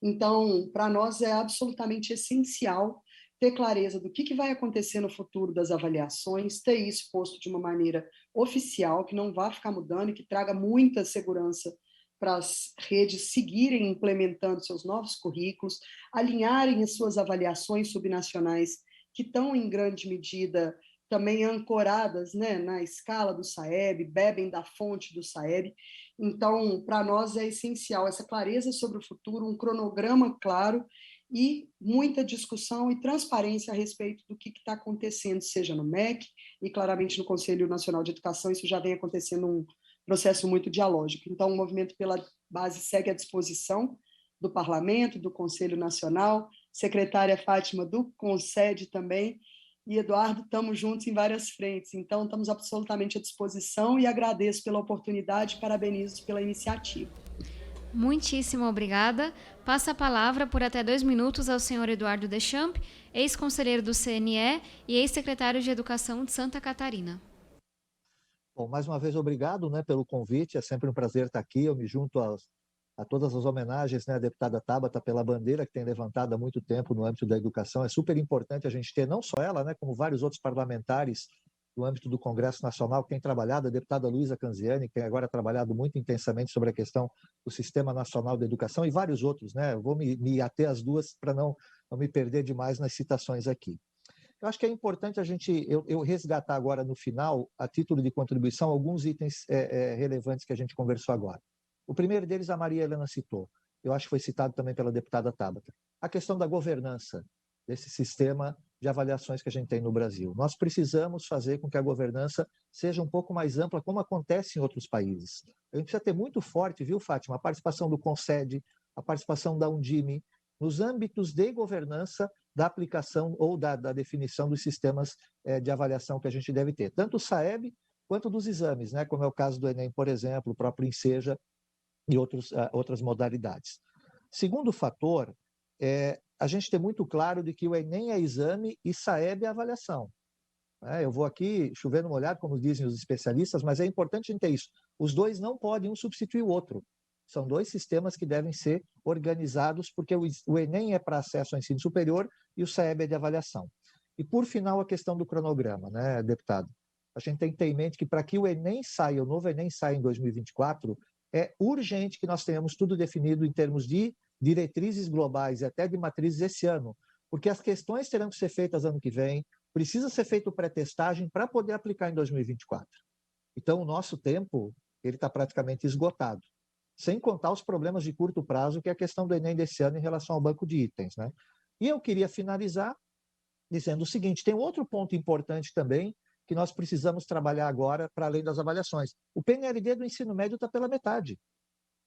Speaker 4: Então, para nós é absolutamente essencial ter clareza do que vai acontecer no futuro das avaliações, ter isso posto de uma maneira oficial, que não vá ficar mudando e que traga muita segurança para as redes seguirem implementando seus novos currículos, alinharem as suas avaliações subnacionais, que estão, em grande medida, também ancoradas, né, na escala do SAEB, bebem da fonte do SAEB. Então, para nós é essencial essa clareza sobre o futuro, um cronograma claro e muita discussão e transparência a respeito do que está acontecendo, seja no MEC e, claramente, no Conselho Nacional de Educação. Isso já vem acontecendo processo muito dialógico. Então, o Movimento pela Base segue à disposição do Parlamento, do Conselho Nacional, secretária Fátima do CONSED também, e Eduardo, estamos juntos em várias frentes, então estamos absolutamente à disposição e agradeço pela oportunidade e parabenizo pela iniciativa.
Speaker 1: Muitíssimo obrigada. Passa a palavra por até 2 minutos ao senhor Eduardo Deschamps, ex-conselheiro do CNE e ex-secretário de Educação de Santa Catarina.
Speaker 5: Bom, mais uma vez, obrigado, né, pelo convite, é sempre um prazer estar aqui, eu me junto a todas as homenagens, né, à deputada Tabata pela bandeira que tem levantado há muito tempo no âmbito da educação. É super importante a gente ter não só ela, né, como vários outros parlamentares no âmbito do Congresso Nacional que têm trabalhado, a deputada Luísa Canziani, que tem agora trabalhado muito intensamente sobre a questão do Sistema Nacional de Educação e vários outros, né? Eu vou me ater às duas para não me perder demais nas citações aqui. Eu acho que é importante eu resgatar agora no final, a título de contribuição, alguns itens relevantes que a gente conversou agora. O primeiro deles a Maria Helena citou, eu acho que foi citado também pela deputada Tabata, a questão da governança desse sistema de avaliações que a gente tem no Brasil. Nós precisamos fazer com que a governança seja um pouco mais ampla, como acontece em outros países. A gente precisa ter muito forte, viu, Fátima, a participação do CONSED, a participação da Undime, nos âmbitos de governança da aplicação ou da definição dos sistemas de avaliação que a gente deve ter, tanto o SAEB quanto dos exames, né, como é o caso do Enem, por exemplo, o próprio Enseja, e outras modalidades. Segundo fator, a gente tem muito claro de que o Enem é exame e SAEB é avaliação. Eu vou aqui chover no molhado, como dizem os especialistas, mas é importante a gente ter isso. Os dois não podem um substituir o outro. São dois sistemas que devem ser organizados, porque o Enem é para acesso ao ensino superior e o SAEB é de avaliação. E, por final, a questão do cronograma, né, deputado? A gente tem que ter em mente que para que o Enem saia, o novo Enem saia em 2024, é urgente que nós tenhamos tudo definido em termos de diretrizes globais e até de matrizes esse ano, porque as questões terão que ser feitas ano que vem, precisa ser feito pré-testagem para poder aplicar em 2024. Então, o nosso tempo ele está praticamente esgotado, sem contar os problemas de curto prazo, que é a questão do Enem desse ano em relação ao banco de itens, né? E eu queria finalizar dizendo o seguinte, tem outro ponto importante também, que nós precisamos trabalhar agora para além das avaliações. O PNLD do ensino médio está pela metade.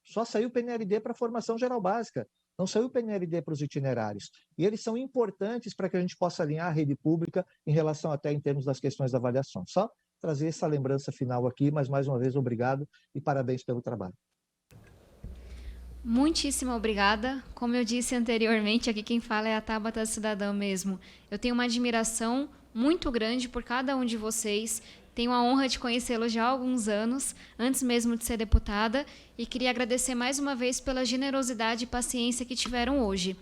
Speaker 5: Só saiu o PNLD para a formação geral básica, não saiu o PNLD para os itinerários. E eles são importantes para que a gente possa alinhar a rede pública em relação até em termos das questões da avaliação. Só trazer essa lembrança final aqui, mas mais uma vez obrigado e parabéns pelo trabalho.
Speaker 1: Muitíssimo obrigada. Como eu disse anteriormente, aqui quem fala é a Tabata Cidadã mesmo. Eu tenho uma admiração muito grande por cada um de vocês. Tenho a honra de conhecê-los já há alguns anos, antes mesmo de ser deputada, e queria agradecer mais uma vez pela generosidade e paciência que tiveram hoje.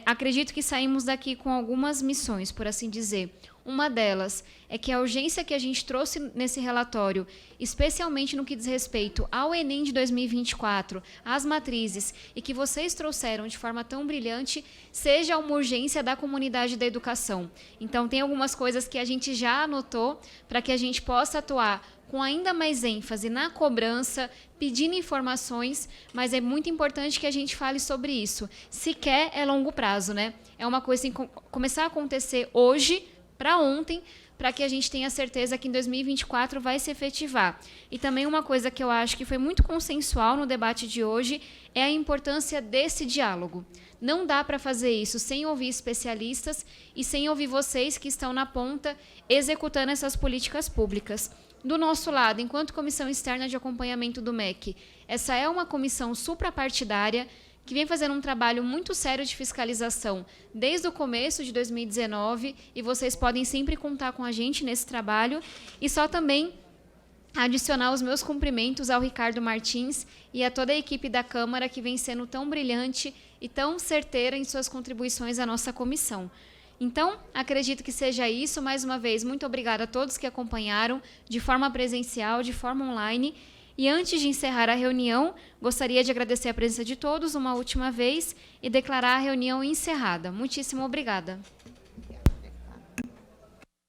Speaker 1: Acredito que saímos daqui com algumas missões, por assim dizer. Uma delas é que a urgência que a gente trouxe nesse relatório, especialmente no que diz respeito ao Enem de 2024, às matrizes, e que vocês trouxeram de forma tão brilhante, seja uma urgência da comunidade da educação. Então, tem algumas coisas que a gente já anotou para que a gente possa atuar com ainda mais ênfase na cobrança, pedindo informações, mas é muito importante que a gente fale sobre isso. Sequer é longo prazo, né? É uma coisa que começar a acontecer hoje, para ontem, para que a gente tenha certeza que em 2024 vai se efetivar. E também uma coisa que eu acho que foi muito consensual no debate de hoje é a importância desse diálogo. Não dá para fazer isso sem ouvir especialistas e sem ouvir vocês que estão na ponta executando essas políticas públicas. Do nosso lado, enquanto Comissão Externa de Acompanhamento do MEC, essa é uma comissão suprapartidária que vem fazendo um trabalho muito sério de fiscalização desde o começo de 2019, e vocês podem sempre contar com a gente nesse trabalho. E só também adicionar os meus cumprimentos ao Ricardo Martins e a toda a equipe da Câmara, que vem sendo tão brilhante e tão certeira em suas contribuições à nossa comissão. Então, acredito que seja isso. Mais uma vez, muito obrigada a todos que acompanharam de forma presencial, de forma online. E antes de encerrar a reunião, gostaria de agradecer a presença de todos uma última vez e declarar a reunião encerrada. Muitíssimo obrigada.